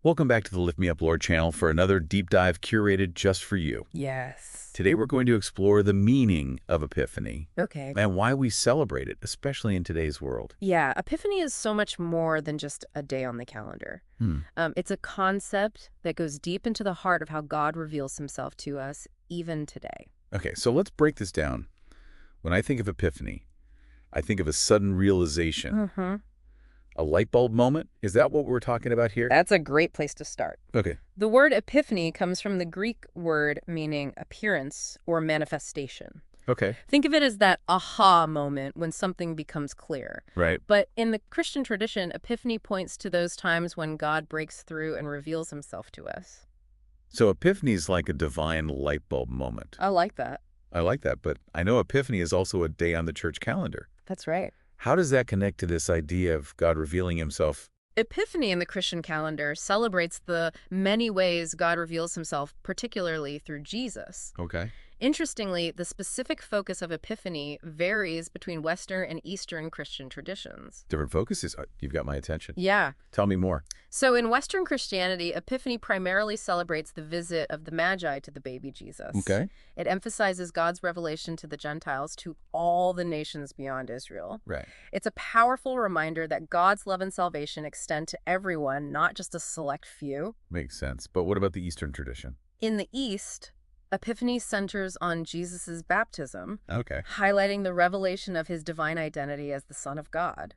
Welcome back to the Lift Me Up Lord channel for another deep dive curated just for you. Yes. Today we're going to explore the meaning of Epiphany Okay. and why we celebrate it, especially in today's world. Yeah, Epiphany is so much more than just a day on the calendar. Hmm. It's a concept that goes deep into the heart of how God reveals himself to us even today. Okay, so let's break this down. When I think of Epiphany, I think of a sudden realization, Mm-hmm. a light bulb moment. Is that what we're talking about here? That's a great place to start. Okay. The word epiphany comes from the Greek word meaning appearance or manifestation. Okay. Think of it as that aha moment when something becomes clear. Right. But in the Christian tradition, epiphany points to those times when God breaks through and reveals himself to us. So Epiphany is like a divine light bulb moment. I like that. I like that, but I know Epiphany is also a day on the church calendar. That's right. How does that connect to this idea of God revealing himself? Epiphany in the Christian calendar celebrates the many ways God reveals himself, particularly through Jesus. Okay. Interestingly, the specific focus of Epiphany varies between Western and Eastern Christian traditions. Different focuses. You've got my attention. Yeah. Tell me more. So in Western Christianity, Epiphany primarily celebrates the visit of the Magi to the baby Jesus. Okay. It emphasizes God's revelation to the Gentiles, to all the nations beyond Israel. Right. It's a powerful reminder that God's love and salvation extend to everyone, not just a select few. Makes sense. But what about the Eastern tradition? In the East, Epiphany centers on Jesus' baptism, Okay. highlighting the revelation of his divine identity as the Son of God.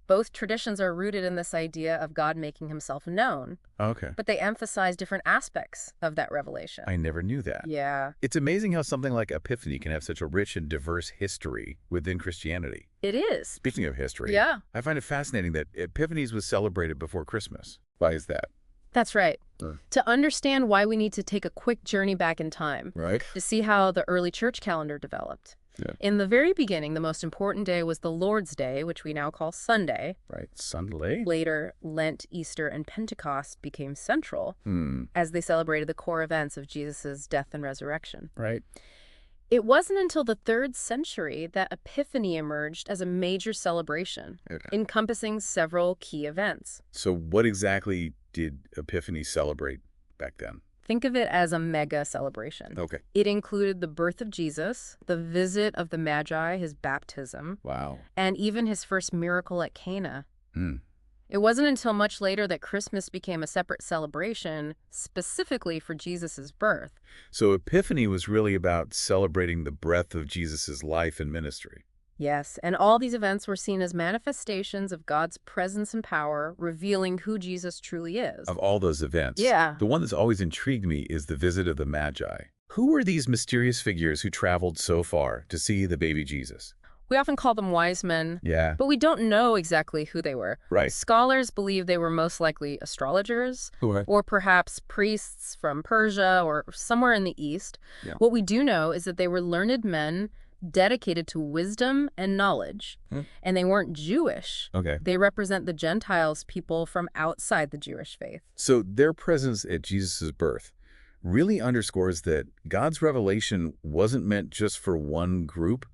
Both traditions are rooted in this idea of God making himself known, Okay. but they emphasize different aspects of that revelation. I never knew that. Yeah, It's amazing how something like Epiphany can have such a rich and diverse history within Christianity. it is. Speaking of history, Yeah, I find it fascinating that Epiphanies was celebrated before Christmas. Why is that? that's right. Mm. To understand why we need to take a quick journey back in time Right. to see how the early church calendar developed. Yeah. In the very beginning, the most important day was the Lord's Day, which we now call Sunday. Right. Sunday? Later, Lent, Easter, and Pentecost became central as they celebrated the core events of Jesus' death and resurrection. Right. It wasn't until the 3rd century that Epiphany emerged as a major celebration, Okay. encompassing several key events. So what exactly did Epiphany celebrate back then? Think of it as a mega celebration. Okay. It included the birth of Jesus, the visit of the Magi, his baptism, Wow. and even his first miracle at Cana. Hmm. It wasn't until much later that Christmas became a separate celebration specifically for Jesus' birth. So Epiphany was really about celebrating the breadth of Jesus' life and ministry. Yes, and all these events were seen as manifestations of God's presence and power, revealing who Jesus truly is. Of all those events, Yeah. the one that's always intrigued me is the visit of the Magi. Who were these mysterious figures who traveled so far to see the baby Jesus? We often call them wise men, Yeah. but we don't know exactly who they were. Right. Scholars believe they were most likely astrologers, or perhaps priests from Persia or somewhere in the East. Yeah. What we do know is that they were learned men dedicated to wisdom and knowledge, and they weren't Jewish. Okay. They represent the Gentiles, people from outside the Jewish faith. So their presence at Jesus' birth really underscores that God's revelation wasn't meant just for one group,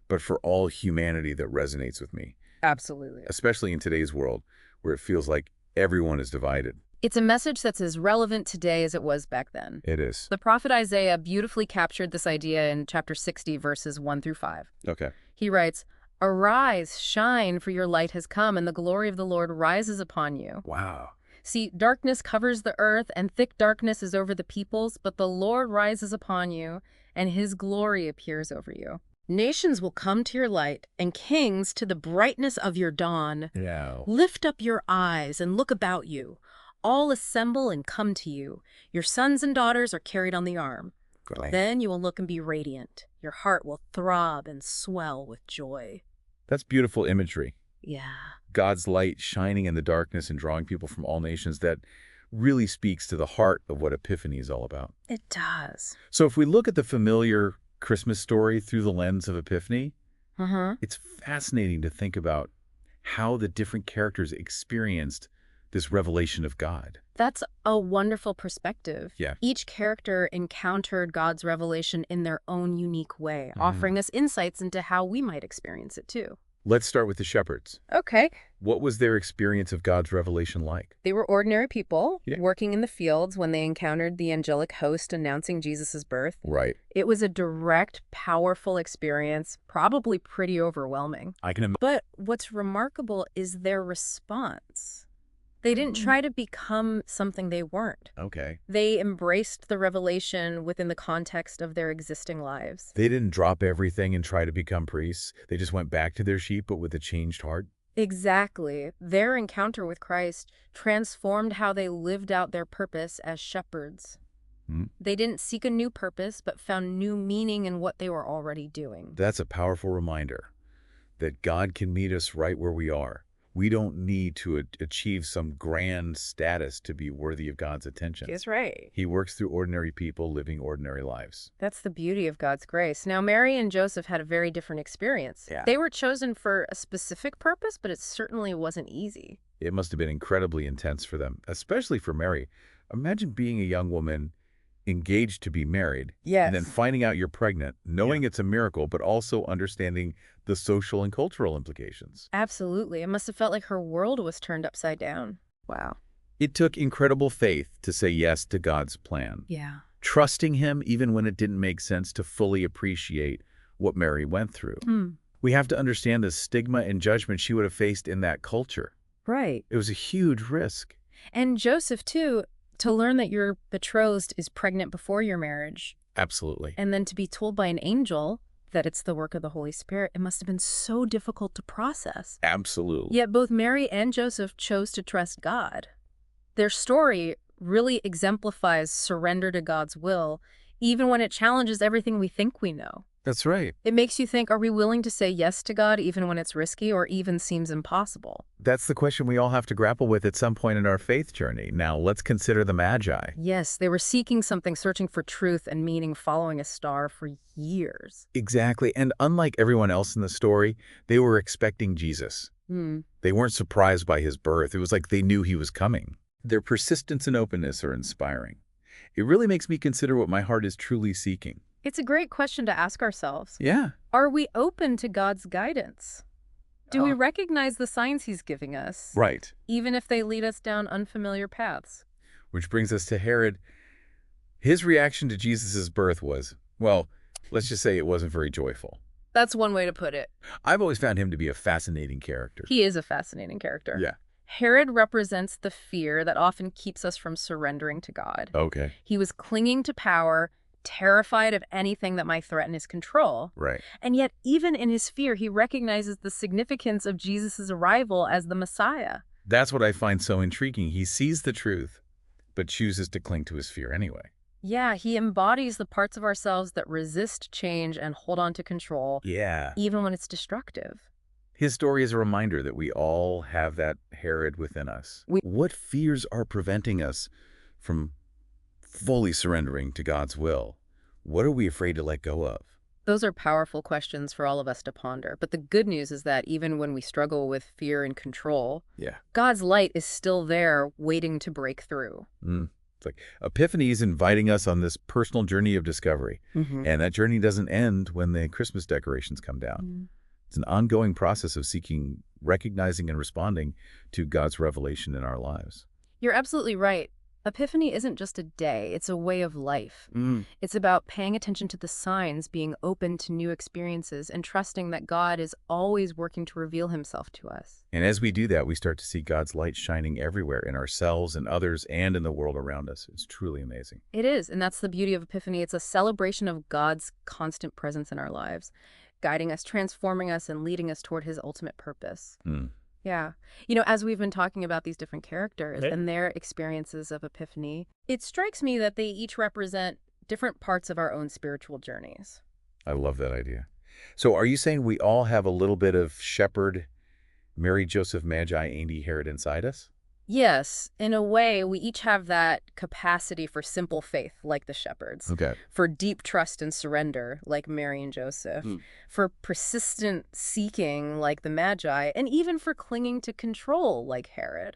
but for all humanity. That resonates with me, Absolutely. especially in today's world where it feels like everyone is divided. It's a message that's as relevant today as it was back then. It is. The prophet Isaiah beautifully captured this idea in chapter 60, verses 1 through 5. Okay. He writes, "Arise, shine, for your light has come, and the glory of the Lord rises upon you. Wow. See, darkness covers the earth, and thick darkness is over the peoples, but the Lord rises upon you, and his glory appears over you. Nations will come to your light, and kings to the brightness of your dawn. Yeah. Lift up your eyes and look about you. All assemble and come to you. Your sons and daughters are carried on the arm. Then you will look and be radiant. Your heart will throb and swell with joy." That's beautiful imagery. Yeah. God's light shining in the darkness and drawing people from all nations. That really speaks to the heart of what Epiphany is all about. It does. So if we look at the familiar Christmas story through the lens of Epiphany, it's fascinating to think about how the different characters experienced this revelation of God. That's a wonderful perspective. Yeah. Each character encountered God's revelation in their own unique way, offering us insights into how we might experience it too. Let's start with the shepherds. Okay. What was their experience of God's revelation like? They were ordinary people Yeah. working in the fields when they encountered the angelic host announcing Jesus' birth. Right. It was a direct, powerful experience, probably pretty overwhelming. I can imagine. But what's remarkable is their response. They didn't try to become something they weren't. Okay. They embraced the revelation within the context of their existing lives. They didn't drop everything and try to become priests. They just went back to their sheep, but with a changed heart. Exactly. Their encounter with Christ transformed how they lived out their purpose as shepherds. They didn't seek a new purpose, but found new meaning in what they were already doing. That's a powerful reminder that God can meet us right where we are. We don't need to achieve some grand status to be worthy of God's attention. He's right. He works through ordinary people living ordinary lives. That's the beauty of God's grace. Now, Mary and Joseph had a very different experience. Yeah. They were chosen for a specific purpose, but it certainly wasn't easy. It must have been incredibly intense for them, especially for Mary. Imagine being a young woman engaged to be married, Yes. and then finding out you're pregnant, knowing it's a miracle, but also understanding the social and cultural implications. Absolutely. It must have felt like her world was turned upside down. Wow. It took incredible faith to say yes to God's plan, Yeah. trusting him even when it didn't make sense to fully appreciate what Mary went through. We have to understand the stigma and judgment she would have faced in that culture. Right. It was a huge risk. And Joseph, too, to learn that your betrothed is pregnant before your marriage, Absolutely. and then to be told by an angel that it's the work of the Holy Spirit, it must have been so difficult to process. Absolutely. Yet both Mary and Joseph chose to trust God. Their story really exemplifies surrender to God's will, even when it challenges everything we think we know. That's right. It makes you think, are we willing to say yes to God even when it's risky or even seems impossible? That's the question we all have to grapple with at some point in our faith journey. Now, let's consider the Magi. Yes, they were seeking something, searching for truth and meaning, following a star for years. Exactly. And unlike everyone else in the story, they were expecting Jesus. They weren't surprised by his birth. It was like they knew he was coming. Their persistence and openness are inspiring. It really makes me consider what my heart is truly seeking. It's a great question to ask ourselves. Yeah. Are we open to God's guidance? Do we recognize the signs he's giving us? Right. Even if they lead us down unfamiliar paths? Which brings us to Herod. His reaction to Jesus' birth was, well, let's just say it wasn't very joyful. That's one way to put it. I've always found him to be a fascinating character. He is a fascinating character. Yeah. Herod represents the fear that often keeps us from surrendering to God. Okay. He was clinging to power, terrified of anything that might threaten his control. Right. And yet, even in his fear, he recognizes the significance of Jesus' arrival as the Messiah. That's what I find so intriguing. He sees the truth, but chooses to cling to his fear anyway. Yeah, he embodies the parts of ourselves that resist change and hold on to control, Yeah. even when it's destructive. His story is a reminder that we all have that Herod within us. What fears are preventing us from fully surrendering to God's will? What are we afraid to let go of? Those are powerful questions for all of us to ponder. But the good news is that even when we struggle with fear and control, Yeah. God's light is still there waiting to break through. It's like Epiphany is inviting us on this personal journey of discovery. And that journey doesn't end when the Christmas decorations come down. It's an ongoing process of seeking, recognizing, and responding to God's revelation in our lives. You're absolutely right. Epiphany isn't just a day, it's a way of life. It's about paying attention to the signs, being open to new experiences, and trusting that God is always working to reveal himself to us. And as we do that, we start to see God's light shining everywhere in ourselves and others and in the world around us. It's truly amazing. It is, and that's the beauty of Epiphany. It's a celebration of God's constant presence in our lives, guiding us, transforming us, and leading us toward his ultimate purpose. Yeah. You know, as we've been talking about these different characters and their experiences of Epiphany, it strikes me that they each represent different parts of our own spiritual journeys. I love that idea. So are you saying we all have a little bit of shepherd, Mary, Joseph, Magi, Andy, Herod inside us? Yes, in a way, we each have that capacity for simple faith, like the shepherds, Okay. for deep trust and surrender, like Mary and Joseph, for persistent seeking, like the Magi, and even for clinging to control, like Herod.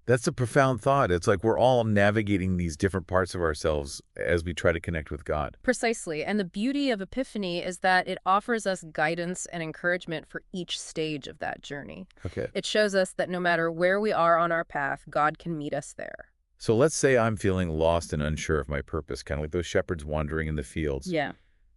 That's a profound thought. It's like we're all navigating these different parts of ourselves as we try to connect with God. Precisely. And the beauty of Epiphany is that it offers us guidance and encouragement for each stage of that journey. Okay. It shows us that no matter where we are on our path, God can meet us there. So let's say I'm feeling lost and unsure of my purpose, kind of like those shepherds wandering in the fields. Yeah.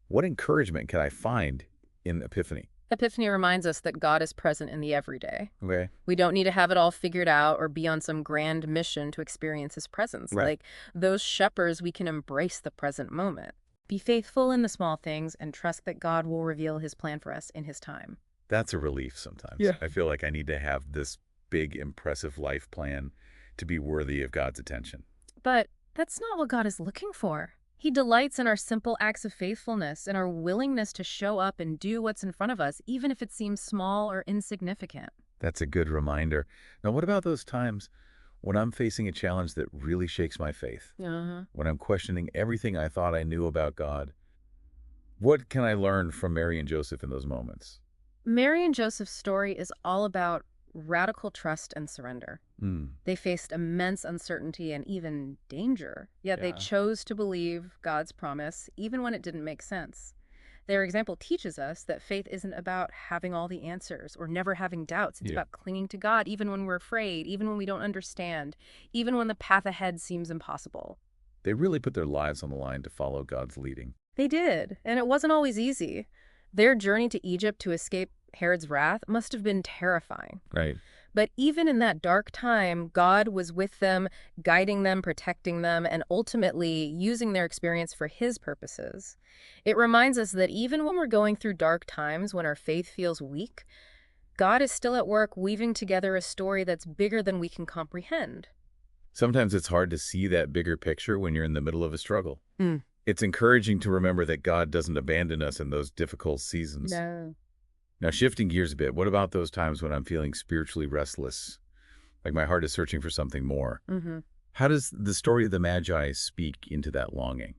What encouragement can I find in Epiphany? Epiphany reminds us that God is present in the everyday. Okay. We don't need to have it all figured out or be on some grand mission to experience his presence. Right. Like those shepherds, we can embrace the present moment. Be faithful in the small things and trust that God will reveal his plan for us in his time. That's a relief sometimes. Yeah. I feel like I need to have this big, impressive life plan to be worthy of God's attention. But that's not what God is looking for. He delights in our simple acts of faithfulness and our willingness to show up and do what's in front of us, even if it seems small or insignificant. That's a good reminder. Now, what about those times when I'm facing a challenge that really shakes my faith? When I'm questioning everything I thought I knew about God? What can I learn from Mary and Joseph in those moments? Mary and Joseph's story is all about radical trust and surrender. They faced immense uncertainty and even danger, yet they chose to believe God's promise even when it didn't make sense. Their example teaches us that faith isn't about having all the answers or never having doubts. It's about clinging to God even when we're afraid, even when we don't understand, even when the path ahead seems impossible. They really put their lives on the line to follow God's leading. They did, and it wasn't always easy. Their journey to Egypt to escape Herod's wrath must have been terrifying. Right. But even in that dark time, God was with them, guiding them, protecting them, and ultimately using their experience for his purposes. It reminds us that even when we're going through dark times, when our faith feels weak, God is still at work weaving together a story that's bigger than we can comprehend. Sometimes it's hard to see that bigger picture when you're in the middle of a struggle. It's encouraging to remember that God doesn't abandon us in those difficult seasons. No. Now, shifting gears a bit, what about those times when I'm feeling spiritually restless, like my heart is searching for something more? How does the story of the Magi speak into that longing?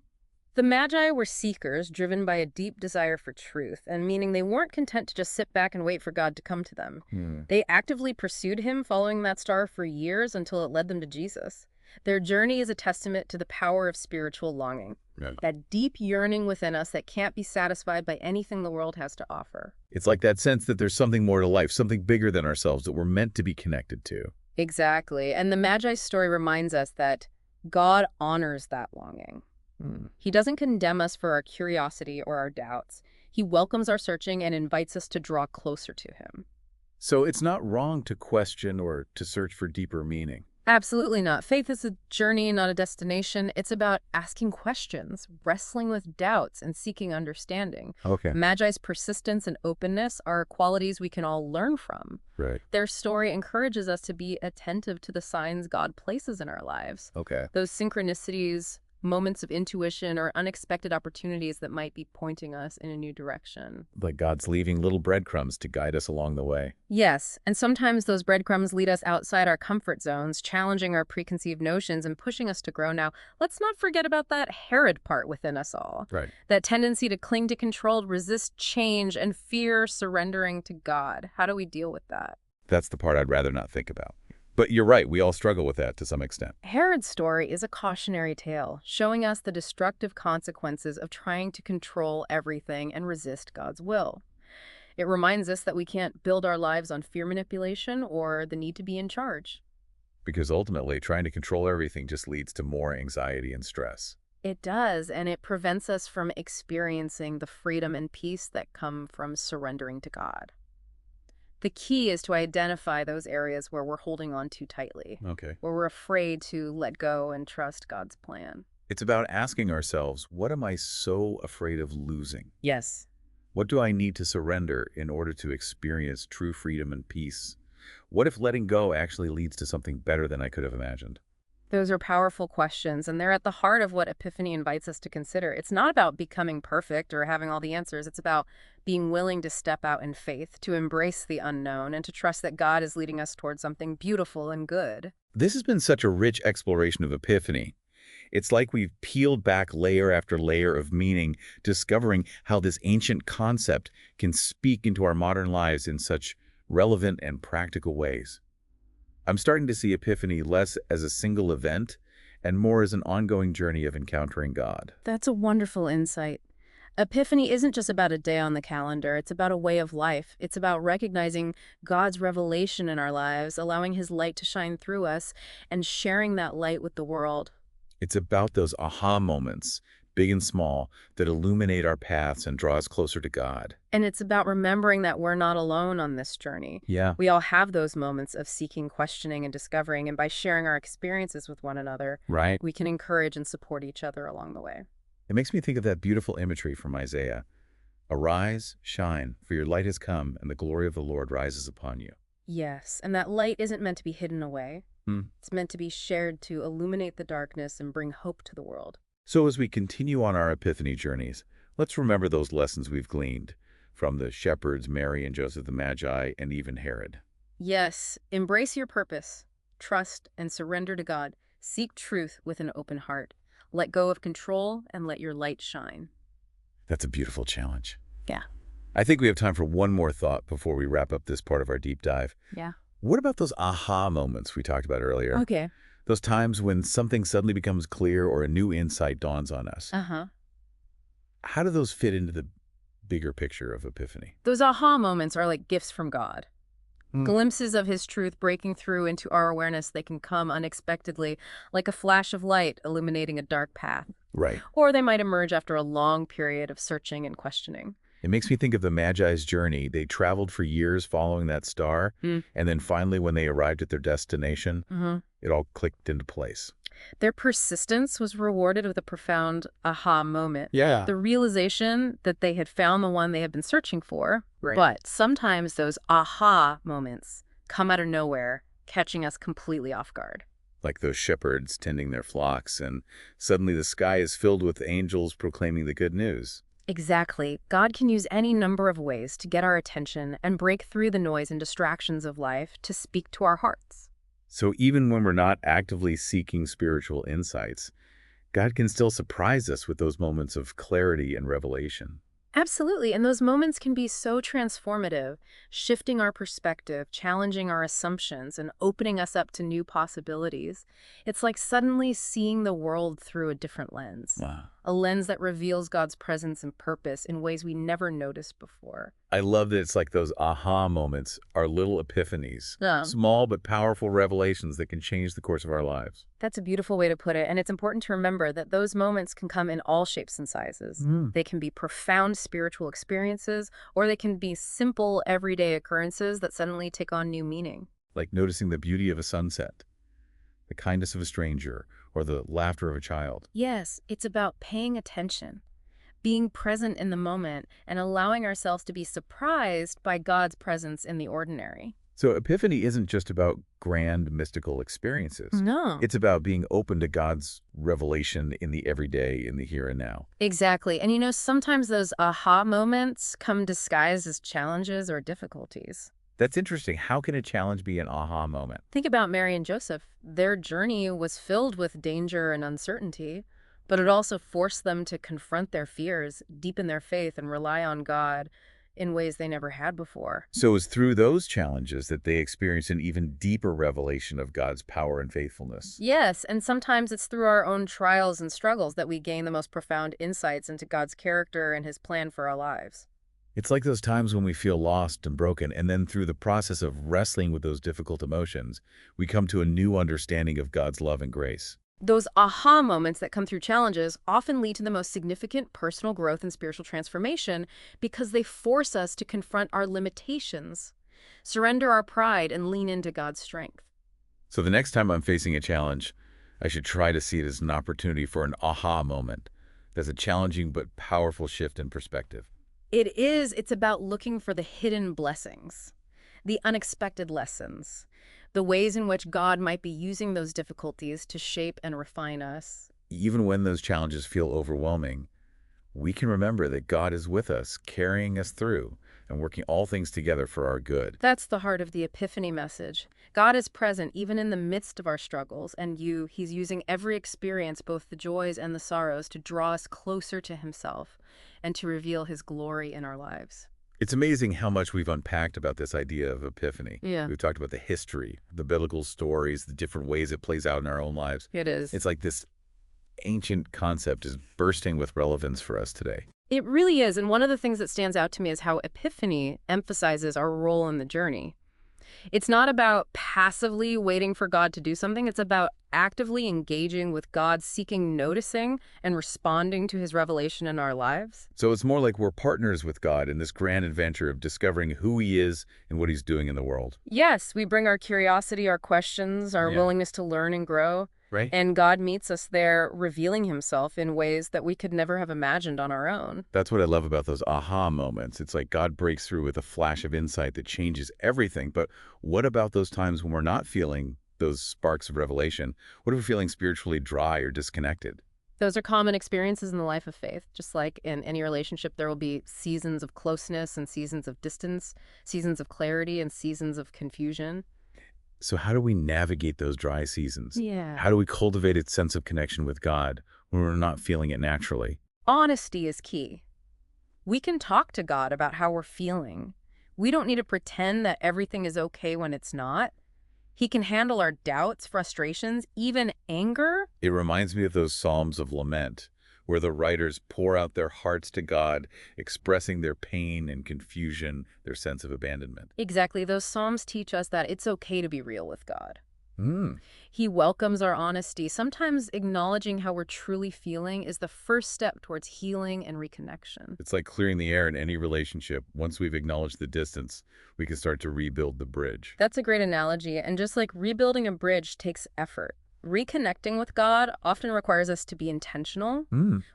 The Magi were seekers driven by a deep desire for truth, and meaning they weren't content to just sit back and wait for God to come to them. They actively pursued him, following that star for years until it led them to Jesus. Their journey is a testament to the power of spiritual longing, that deep yearning within us that can't be satisfied by anything the world has to offer. It's like that sense that there's something more to life, something bigger than ourselves that we're meant to be connected to. Exactly. And the Magi's story reminds us that God honors that longing. He doesn't condemn us for our curiosity or our doubts. He welcomes our searching and invites us to draw closer to him. So it's not wrong to question or to search for deeper meaning. Absolutely not. Faith is a journey, not a destination. It's about asking questions, wrestling with doubts, and seeking understanding. Okay. Magi's persistence and openness are qualities we can all learn from. Right. Their story encourages us to be attentive to the signs God places in our lives. Okay. Those synchronicities, moments of intuition, or unexpected opportunities that might be pointing us in a new direction. Like God's leaving little breadcrumbs to guide us along the way. Yes, and sometimes those breadcrumbs lead us outside our comfort zones, challenging our preconceived notions and pushing us to grow. Now, let's not forget about that Herod part within us all. Right. That tendency to cling to control, resist change, and fear surrendering to God. How do we deal with that? That's the part I'd rather not think about. But you're right, we all struggle with that to some extent. Herod's story is a cautionary tale, showing us the destructive consequences of trying to control everything and resist God's will. It reminds us that we can't build our lives on fear manipulation or the need to be in charge. Because ultimately, trying to control everything just leads to more anxiety and stress. It does, and it prevents us from experiencing the freedom and peace that come from surrendering to God. The key is to identify those areas where we're holding on too tightly, Okay. where we're afraid to let go and trust God's plan. It's about asking ourselves, what am I so afraid of losing? Yes. What do I need to surrender in order to experience true freedom and peace? What if letting go actually leads to something better than I could have imagined? Those are powerful questions, and they're at the heart of what Epiphany invites us to consider. It's not about becoming perfect or having all the answers. It's about being willing to step out in faith, to embrace the unknown, and to trust that God is leading us towards something beautiful and good. This has been such a rich exploration of Epiphany. It's like we've peeled back layer after layer of meaning, discovering how this ancient concept can speak into our modern lives in such relevant and practical ways. I'm starting to see Epiphany less as a single event and more as an ongoing journey of encountering God. That's a wonderful insight. Epiphany isn't just about a day on the calendar, it's about a way of life. It's about recognizing God's revelation in our lives, allowing his light to shine through us, and sharing that light with the world. It's about those aha moments, big and small, that illuminate our paths and draw us closer to God. And it's about remembering that we're not alone on this journey. Yeah, We all have those moments of seeking, questioning, and discovering, and by sharing our experiences with one another, right. we can encourage and support each other along the way. It makes me think of that beautiful imagery from Isaiah. Arise, shine, for your light has come, and the glory of the Lord rises upon you. Yes, and that light isn't meant to be hidden away. Hmm. It's meant to be shared to illuminate the darkness and bring hope to the world. So as we continue on our Epiphany journeys, let's remember those lessons we've gleaned from the shepherds, Mary and Joseph the Magi, and even Herod. Yes, embrace your purpose, trust, and surrender to God. Seek truth with an open heart. Let go of control and let your light shine. That's a beautiful challenge. Yeah. I think we have time for one more thought before we wrap up this part of our deep dive. Yeah. What about those aha moments we talked about earlier? Okay. Those times when something suddenly becomes clear or a new insight dawns on us. Uh-huh. How do those fit into the bigger picture of Epiphany? Those aha moments are like gifts from God. Hmm. Glimpses of his truth breaking through into our awareness. They can come unexpectedly, like a flash of light illuminating a dark path. Right. Or they might emerge after a long period of searching and questioning. It makes me think of the Magi's journey. They traveled for years following that star, and then finally when they arrived at their destination, it all clicked into place. Their persistence was rewarded with a profound aha moment. Yeah. The realization that they had found the one they had been searching for. Right. But sometimes those aha moments come out of nowhere, catching us completely off guard. Like those shepherds tending their flocks, and suddenly the sky is filled with angels proclaiming the good news. Exactly. God can use any number of ways to get our attention and break through the noise and distractions of life to speak to our hearts. So even when we're not actively seeking spiritual insights, God can still surprise us with those moments of clarity and revelation. Absolutely, and those moments can be so transformative, shifting our perspective, challenging our assumptions, and opening us up to new possibilities. It's like suddenly seeing the world through a different lens, Wow. a lens that reveals God's presence and purpose in ways we never noticed before. I love that it's like those aha moments are little epiphanies, Yeah. small but powerful revelations that can change the course of our lives. That's a beautiful way to put it, and it's important to remember that those moments can come in all shapes and sizes. They can be profound spiritual experiences, or they can be simple, everyday occurrences that suddenly take on new meaning. Like noticing the beauty of a sunset, the kindness of a stranger, or the laughter of a child. Yes, it's about paying attention, being present in the moment, and allowing ourselves to be surprised by God's presence in the ordinary. So Epiphany isn't just about grand mystical experiences. No. It's about being open to God's revelation in the everyday, in the here and now. Exactly. And sometimes those aha moments come disguised as challenges or difficulties. That's interesting. How can a challenge be an aha moment? Think about Mary and Joseph. Their journey was filled with danger and uncertainty, but it also forced them to confront their fears, deepen their faith, and rely on God in ways they never had before. So it was through those challenges that they experienced an even deeper revelation of God's power and faithfulness. Yes, and sometimes it's through our own trials and struggles that we gain the most profound insights into God's character and his plan for our lives. It's like those times when we feel lost and broken, and then through the process of wrestling with those difficult emotions, we come to a new understanding of God's love and grace. Those aha moments that come through challenges often lead to the most significant personal growth and spiritual transformation because they force us to confront our limitations, surrender our pride, and lean into God's strength. So the next time I'm facing a challenge, I should try to see it as an opportunity for an aha moment. That's a challenging but powerful shift in perspective. It's about looking for the hidden blessings, the unexpected lessons, the ways in which God might be using those difficulties to shape and refine us. Even when those challenges feel overwhelming, we can remember that God is with us, carrying us through, and working all things together for our good. That's the heart of the Epiphany message. God is present even in the midst of our struggles, and He's using every experience, both the joys and the sorrows, to draw us closer to Himself and to reveal His glory in our lives. It's amazing how much we've unpacked about this idea of epiphany. Yeah, We've talked about the history, the biblical stories, the different ways it plays out in our own lives. it is. It's like this ancient concept is bursting with relevance for us today. It really is. And one of the things that stands out to me is how Epiphany emphasizes our role in the journey. It's not about passively waiting for God to do something. It's about actively engaging with God, seeking, noticing, and responding to his revelation in our lives. So it's more like we're partners with God in this grand adventure of discovering who he is and what he's doing in the world. Yes, we bring our curiosity, our questions, our Yeah. willingness to learn and grow. Right? And God meets us there, revealing himself in ways that we could never have imagined on our own. That's what I love about those aha moments. It's like God breaks through with a flash of insight that changes everything. But what about those times when we're not feeling those sparks of revelation? What if we're feeling spiritually dry or disconnected? Those are common experiences in the life of faith. Just like in any relationship, there will be seasons of closeness and seasons of distance, seasons of clarity and seasons of confusion. So how do we navigate those dry seasons? Yeah. How do we cultivate a sense of connection with God when we're not feeling it naturally? Honesty is key. We can talk to God about how we're feeling. We don't need to pretend that everything is okay when it's not. He can handle our doubts, frustrations, even anger. It reminds me of those Psalms of lament, where the writers pour out their hearts to God, expressing their pain and confusion, their sense of abandonment. Exactly. Those Psalms teach us that it's okay to be real with God. Mm. He welcomes our honesty. Sometimes acknowledging how we're truly feeling is the first step towards healing and reconnection. It's like clearing the air in any relationship. Once we've acknowledged the distance, we can start to rebuild the bridge. That's a great analogy. And just like rebuilding a bridge takes effort, reconnecting with God often requires us to be intentional.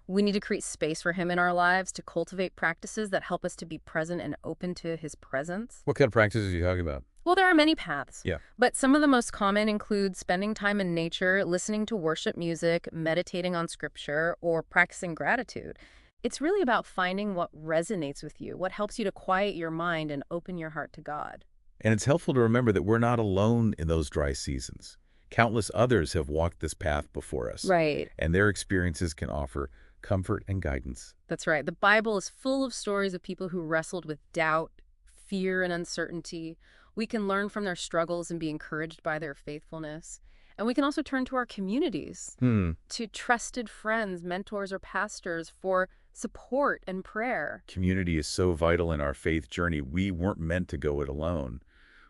We need to create space for him in our lives, to cultivate practices that help us to be present and open to his presence. What kind of practices are you talking about? Well, there are many paths. Yeah. But some of the most common include spending time in nature, listening to worship music, meditating on scripture, or practicing gratitude. It's really about finding what resonates with you, what helps you to quiet your mind and open your heart to God. And it's helpful to remember that we're not alone in those dry seasons. Countless others have walked this path before us. Right. And their experiences can offer comfort and guidance. That's right. The Bible is full of stories of people who wrestled with doubt, fear, and uncertainty. We can learn from their struggles and be encouraged by their faithfulness. And we can also turn to our communities, to trusted friends, mentors, or pastors for support and prayer. Community is so vital in our faith journey. We weren't meant to go it alone.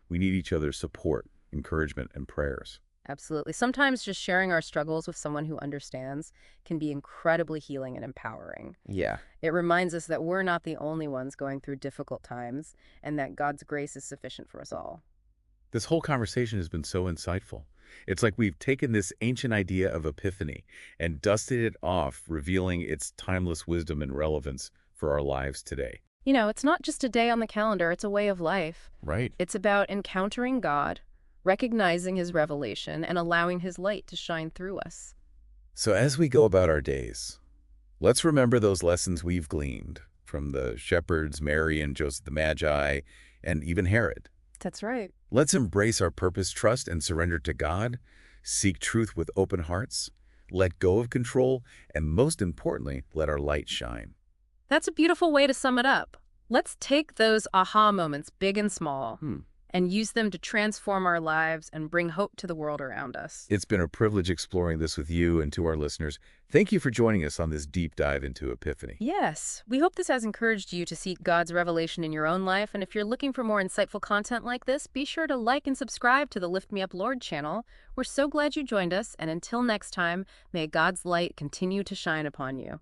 We need each other's support, encouragement, and prayers. Absolutely. Sometimes just sharing our struggles with someone who understands can be incredibly healing and empowering. Yeah. It reminds us that we're not the only ones going through difficult times and that God's grace is sufficient for us all. This whole conversation has been so insightful. It's like we've taken this ancient idea of epiphany and dusted it off, revealing its timeless wisdom and relevance for our lives today. You know, it's not just a day on the calendar, it's a way of life. Right. It's about encountering God, recognizing his revelation, and allowing his light to shine through us. So as we go about our days, let's remember those lessons we've gleaned from the shepherds, Mary and Joseph the Magi, and even Herod. That's right. Let's embrace our purpose, trust, and surrender to God, seek truth with open hearts, let go of control, and most importantly, let our light shine. That's a beautiful way to sum it up. Let's take those aha moments, big and small, and use them to transform our lives and bring hope to the world around us. It's been a privilege exploring this with you, and to our listeners, thank you for joining us on this deep dive into Epiphany. Yes, we hope this has encouraged you to seek God's revelation in your own life, and if you're looking for more insightful content like this, be sure to like and subscribe to the Lift Me Up Lord channel. We're so glad you joined us, and until next time, may God's light continue to shine upon you.